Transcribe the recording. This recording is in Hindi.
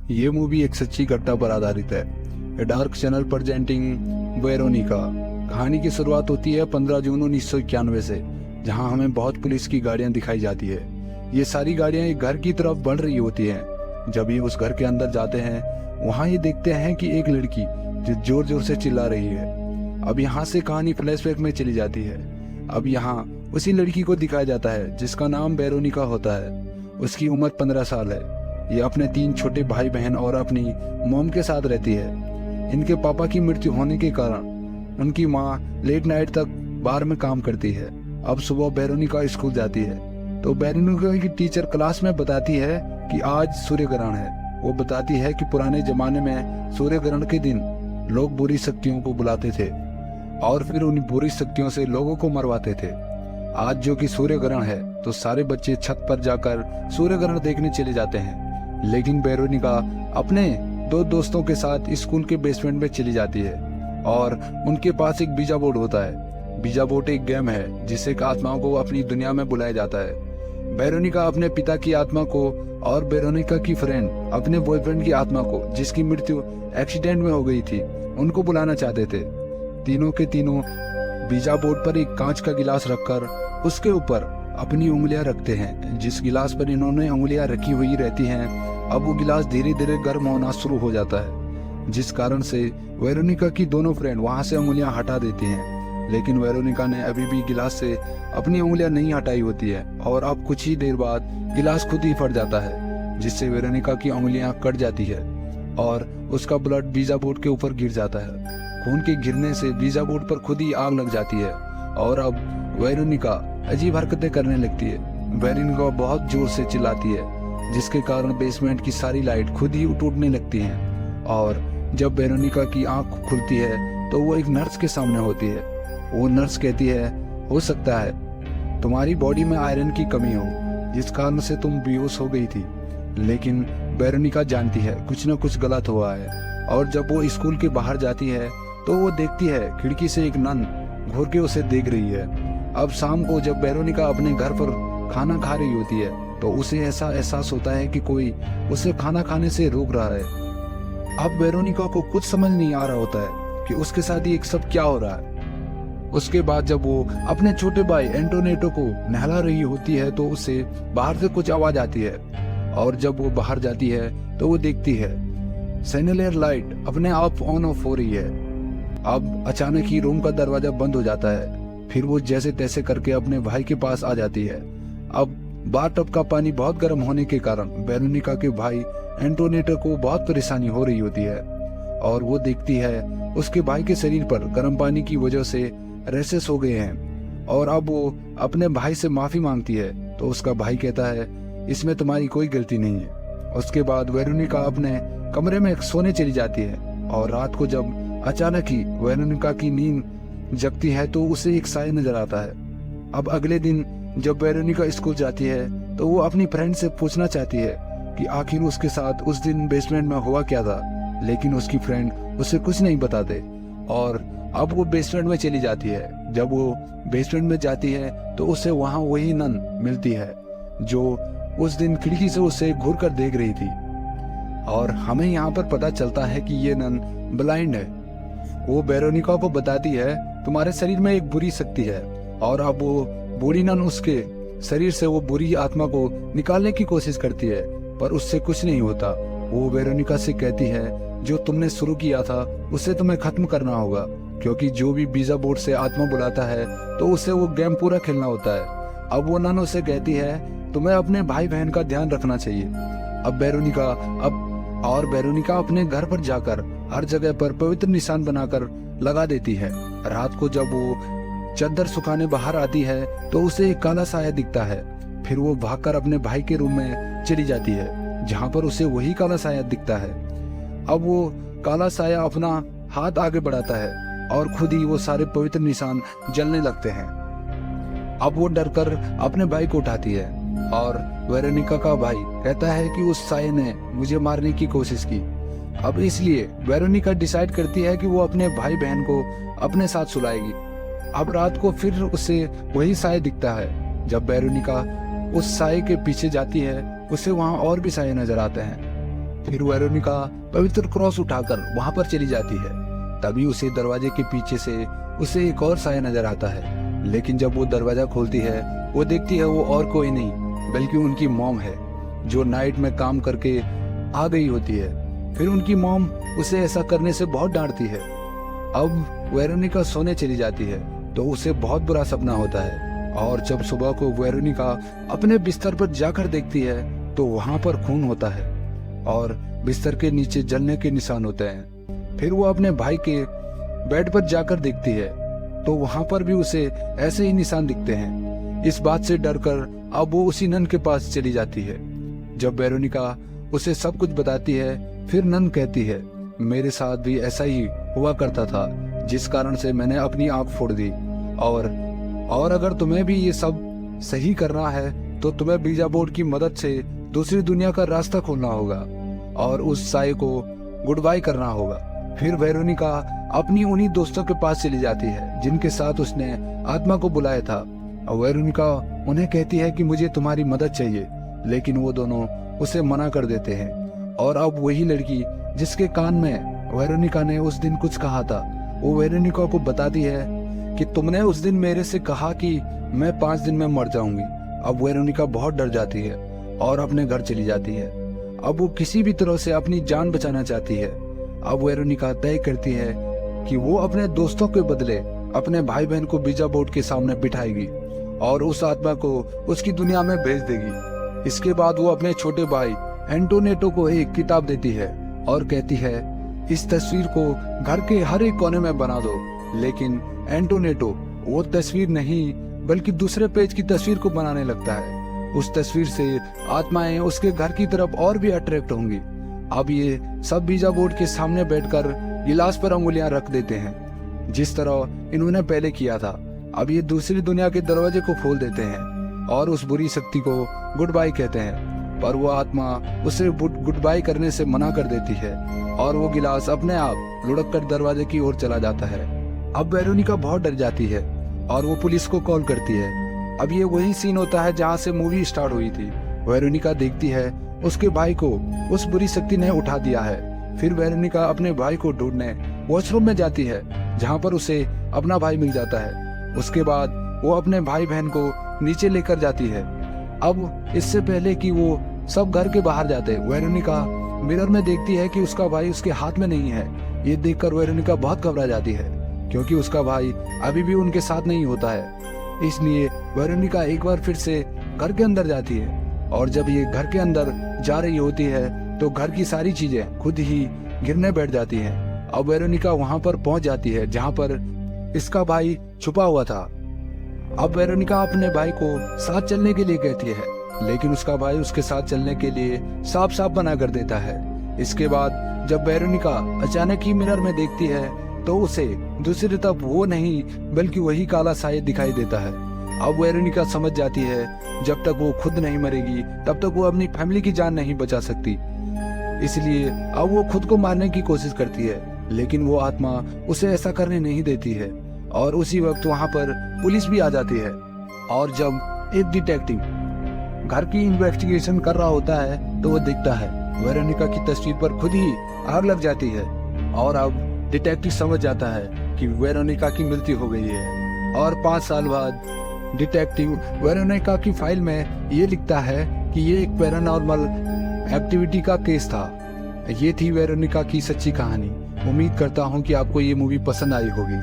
ये मूवी एक सच्ची घटना पर आधारित है। A dark channel presenting Veronica. कहानी की शुरुआत होती है 15 जून 1991 से, जहां हमें बहुत पुलिस की गाड़ियां दिखाई जाती है। ये सारी गाड़ियां एक घर की तरफ बढ़ रही होती हैं। जब ये उस घर के अंदर जाते हैं, वहां ये देखते हैं कि एक लड़की जो जोर जोर से चिल्ला रही है। अब यहाँ से कहानी फ्लैशबैक में चली जाती है। अब यहाँ उसी लड़की को दिखाया जाता है जिसका नाम वेरोनिका होता है। उसकी उम्र 15 साल है। ये अपने 3 छोटे भाई बहन और अपनी मॉम के साथ रहती है। इनके पापा की मृत्यु होने के कारण उनकी माँ लेट नाइट तक बार में काम करती है। अब सुबह वेरोनिका स्कूल जाती है तो वेरोनिका की टीचर क्लास में बताती है कि आज सूर्य ग्रहण है। वो बताती है कि पुराने जमाने में सूर्य ग्रहण के दिन लोग बुरी शक्तियों को बुलाते थे और फिर उन बुरी शक्तियों से लोगों को मरवाते थे। आज जो कि सूर्य ग्रहण है तो सारे बच्चे छत पर जाकर सूर्य ग्रहण देखने चले जाते हैं। लेकिन वेरोनिका अपने 2 दोस्तों के साथ स्कूल के बेसमेंट में चली जाती है और उनके पास एक बीजा बोर्ड होता है। बीजा बोर्ड एक गेम है जिससे आत्माओं को अपनी दुनिया में बुलाया जाता है। वेरोनिका अपने पिता की आत्मा को और वेरोनिका की फ्रेंड अपने बॉयफ्रेंड की आत्मा को, जिसकी मृत्यु एक्सीडेंट में हो गई थी, उनको बुलाना चाहते थे। तीनों के तीनों बीजा बोर्ड पर एक कांच का गिलास रखकर उसके ऊपर अपनी उंगलियां रखते हैं। जिस गिलास पर इन्होंने उंगलियां रखी हुई रहती हैं, अब वो गिलास धीरे धीरे गर्म होना शुरू हो जाता है, जिस कारण से वेरोनिका की दोनों फ्रेंड वहां से उंगलियां हटा देती हैं। लेकिन वेरोनिका ने अभी भी गिलास से अपनी उंगलियां नहीं हटाई होती है और अब कुछ ही देर बाद गिलास खुद ही फट जाता है, जिससे वेरोनिका की उंगलियां कट जाती है और उसका ब्लड बीजा बोर्ड के ऊपर गिर जाता है। खून के गिरने से बीजा बोर्ड पर खुद ही आग लग जाती है और अब वेरोनिका अजीब हरकतें करने लगती है। वेरोनिका बहुत जोर से चिल्लाती है, जिसके कारण बेसमेंट की सारी लाइट खुद ही टूटने लगती हैं। और जब वेरोनिका की आंख खुलती है तो वो एक नर्स के सामने होती है। वो नर्स कहती है, हो सकता है तुम्हारी बॉडी में आयरन की कमी हो, जिस कारण से तुम बेहोश हो गई थी। लेकिन वेरोनिका जानती है कुछ न कुछ गलत हुआ है। और जब वो स्कूल के बाहर जाती है तो वो देखती है खिड़की से एक नन घूर के उसे देख रही है। अब शाम को जब वेरोनिका अपने घर पर खाना खा रही होती है तो उसे ऐसा एहसास होता है कि कोई उसे खाना खाने से रोक रहा है। अब वेरोनिका को कुछ समझ नहीं आ रहा होता है कि उसके साथ ये सब क्या हो रहा है। उसके बाद जब वो अपने छोटे भाई एंटोनेटो को नहला रही होती है तो उसे बाहर से कुछ आवाज आती है और जब वो बाहर जाती है तो वो देखती है सैंडलियर लाइट अपने आप ऑन ऑफ हो रही है। अब अचानक ही रूम का दरवाजा बंद हो जाता है। फिर वो जैसे तैसे करके अपने भाई के पास आ जाती है। अब बाथटब का पानी बहुत गर्म होने के कारण वेरोनिका के भाई एंटोनेटो को बहुत परेशानी हो रही होती है और वो देखती है उसके भाई के शरीर पर गर्म पानी की वजह से रैशेस हो गए हैं। और अब वो अपने भाई से माफी मांगती है तो उसका भाई कहता है इसमें तुम्हारी कोई गलती नहीं है। उसके बाद वेरोनिका अपने कमरे में सोने चली जाती है और रात को जब अचानक ही वेरोनिका की नींद जगती है तो उसे एक साया नजर आता है। अब अगले दिन जब वेरोनिका स्कूल जाती है तो वो अपनी फ्रेंड से पूछना चाहती है कि आखिर उसके साथ उस दिन बेसमेंट में हुआ क्या था, लेकिन उसकी फ्रेंड उसे कुछ नहीं बताते और अब वो बेसमेंट में चली जाती है। जब वो बेसमेंट में जाती है तो उसे वहां वही नन मिलती है जो उस दिन खिड़की से उसे घूर कर देख रही थी। और हमें यहाँ पर पता चलता है कि ये नन ब्लाइंड है। वो वेरोनिका को बताती है तुम्हारे शरीर में एक बुरी शक्ति है और अब वो बूढ़ी नन उसके शरीर से वो बुरी आत्मा को निकालने की कोशिश करती है, पर उससे कुछ नहीं होता। वो वेरोनिका से कहती है जो तुमने शुरू किया था उसे तुम्हें खत्म करना होगा, क्योंकि जो भी बीजा बोर्ड से आत्मा बुलाता है तो उसे वो गेम पूरा खेलना होता है। अब वो नन उसे कहती है तुम्हें अपने भाई बहन का ध्यान रखना चाहिए। अब वेरोनिका अपने घर पर जाकर हर जगह पर पवित्र निशान बनाकर लगा देती है। रात को जब वो चादर सुखाने बाहर आती है तो उसे एक काला साया दिखता है। फिर वो भागकर अपने भाई के रूम में चली जाती है जहाँ पर उसे वही काला साया दिखता है। अब वो काला साया अपना हाथ आगे बढ़ाता है और खुद ही वो सारे पवित्र निशान जलने लगते हैं। अब वो डरकर अपने भाई को उठाती है और वेरोनिका का भाई कहता है कि उस साये ने मुझे मारने की कोशिश की। अब इसलिए वेरोनिका डिसाइड करती है कि वो अपने भाई बहन को अपने साथ सुलाएगी। अब रात को फिर उसे वही साया दिखता है। जब वेरोनिका उस साये के पीछे जाती है उसे वहां और भी साये नजर आते हैं। फिर वेरोनिका पवित्र क्रॉस उठाकर वहां पर चली जाती है। तभी उसे दरवाजे के पीछे से उसे एक और साया नजर आता है, लेकिन जब वो दरवाजा खोलती है वो देखती है वो और कोई नहीं बल्कि उनकी मॉम है, जो नाइट में काम करके आ गई होती है। फिर उनकी मॉम उसे ऐसा करने से बहुत डांटती है। अब वेरोनिका सोने चली जाती है तो उसे बहुत बुरा सपना होता है, और जब सुबह को वेरोनिका अपने बिस्तर पर जाकर देखती है तो वहां पर खून होता है और बिस्तर के नीचे जलने के निशान होते हैं। फिर वो अपने भाई के बेड पर जाकर देखती है तो वहां पर भी उसे ऐसे ही निशान दिखते हैं। इस बात से डरकर अब वो उसी नन के पास चली जाती है। जब वेरोनिका उसे सब कुछ बताती है फिर नन कहती है, मेरे साथ भी ऐसा ही हुआ करता था, जिस कारण से मैंने अपनी आंख फोड़ दी, और अगर तुम्हें भी ये सब सही करना है तो तुम्हें बीजा बोर्ड की मदद से दूसरी दुनिया का रास्ता खोलना होगा और उस साये को गुड बाय करना होगा। फिर वेरोनिका अपनी उन्हीं दोस्तों के पास चली जाती है जिनके साथ उसने आत्मा को बुलाया था। वेरोनिका उन्हें कहती है कि मुझे तुम्हारी मदद चाहिए, लेकिन वो दोनों उसे मना कर देते हैं। और अब वही लड़की जिसके कान में वेरोनिका ने उस दिन कुछ कहा था, वो वेरोनिका को बताती है कि तुमने उस दिन मेरे से कहा कि मैं 5 दिन में मर जाऊंगी। अब वेरोनिका बहुत डर जाती है और अपने घर चली जाती है। अब वो किसी भी तरह से अपनी जान बचाना चाहती है। अब वेरोनिका तय करती है कि वो अपने दोस्तों के बदले अपने भाई बहन को बीजा बोर्ड के सामने बिठाएगी और उस आत्मा को उसकी दुनिया में भेज देगी। इसके बाद वो अपने छोटे भाई एंटोनेटो को एक किताब देती है और कहती है, इस तस्वीर को घर के हर एक कोने में बना दो। लेकिन एंटोनेटो वो तस्वीर नहीं बल्कि दूसरे पेज की तस्वीर को बनाने लगता है। उस तस्वीर से आत्माएं उसके घर की तरफ और भी अट्रैक्ट होंगी। अब ये सब बीजा बोर्ड के सामने बैठकर गिलास पर अंगुलियां रख देते हैं, जिस तरह इन्होंने पहले किया था। अब ये दूसरी दुनिया के दरवाजे को खोल देते हैं और उस बुरी शक्ति को गुड बाय कहते हैं, पर वो आत्मा उसे गुड बाय करने से मना कर देती है और वो गिलास अपने आप लुढ़क कर दरवाजे की ओर चला जाता है। अब वेरोनिका बहुत डर जाती है और वो पुलिस को कॉल करती है। अब ये वही सीन होता है जहाँ से मूवी स्टार्ट हुई थी। वेरोनिका देखती है उसके भाई को उस बुरी शक्ति ने उठा दिया है। फिर वेरोनिका अपने भाई को ढूंढने वॉशरूम में जाती है, जहाँ पर उसे अपना भाई मिल जाता है। उसके बाद वो अपने भाई बहन को नीचे लेकर जाती है। अब इससे पहले कि वो सब घर के बाहर जाते, वेरोनिका मिरर में देखती है कि उसका भाई उसके हाथ में नहीं है। ये देखकर वेरोनिका बहुत घबरा जाती है, क्योंकि उसका भाई अभी भी उनके साथ नहीं होता है। इसलिए वेरोनिका एक बार फिर से घर के अंदर जाती है, और जब ये घर के अंदर जा रही होती है तो घर की सारी चीजें खुद ही गिरने बैठ जाती हैं। अब वेरोनिका वहां पर पहुंच जाती है जहां पर इसका भाई छुपा हुआ था। अब वेरोनिका अपने भाई को साथ चलने के लिए कहती है, लेकिन उसका भाई उसके साथ चलने के लिए साफ साफ मना कर देता है। इसके बाद जब वेरोनिका अचानक ही मिरर में देखती है तो उसे दूसरी तरफ वो नहीं बल्कि वही काला साया दिखाई देता है। अब वेरोनिका समझ जाती है जब तक वो खुद नहीं मरेगी तब तक वो अपनी फैमिली की जान नहीं बचा सकती। इसलिए अब वो खुद को मारने की कोशिश करती है, लेकिन वो आत्मा उसे ऐसा करने नहीं देती है। और उसी वक्त वहाँ पर पुलिस भी आ जाती है, और जब एक डिटेक्टिव घर की इन्वेस्टिगेशन कर रहा होता है तो वो देखता है वेरोनिका की तस्वीर पर खुद ही आग लग जाती है। और अब डिटेक्टिव समझ जाता है कि वेरोनिका की मृत्यु हो गई है। और 5 साल बाद डिटेक्टिव वेरोनिका की फाइल में ये लिखता है कि ये एक पैरानॉर्मल एक्टिविटी का केस था। ये थी वेरोनिका की सच्ची कहानी। उम्मीद करता हूँ कि आपको ये मूवी पसंद आई होगी।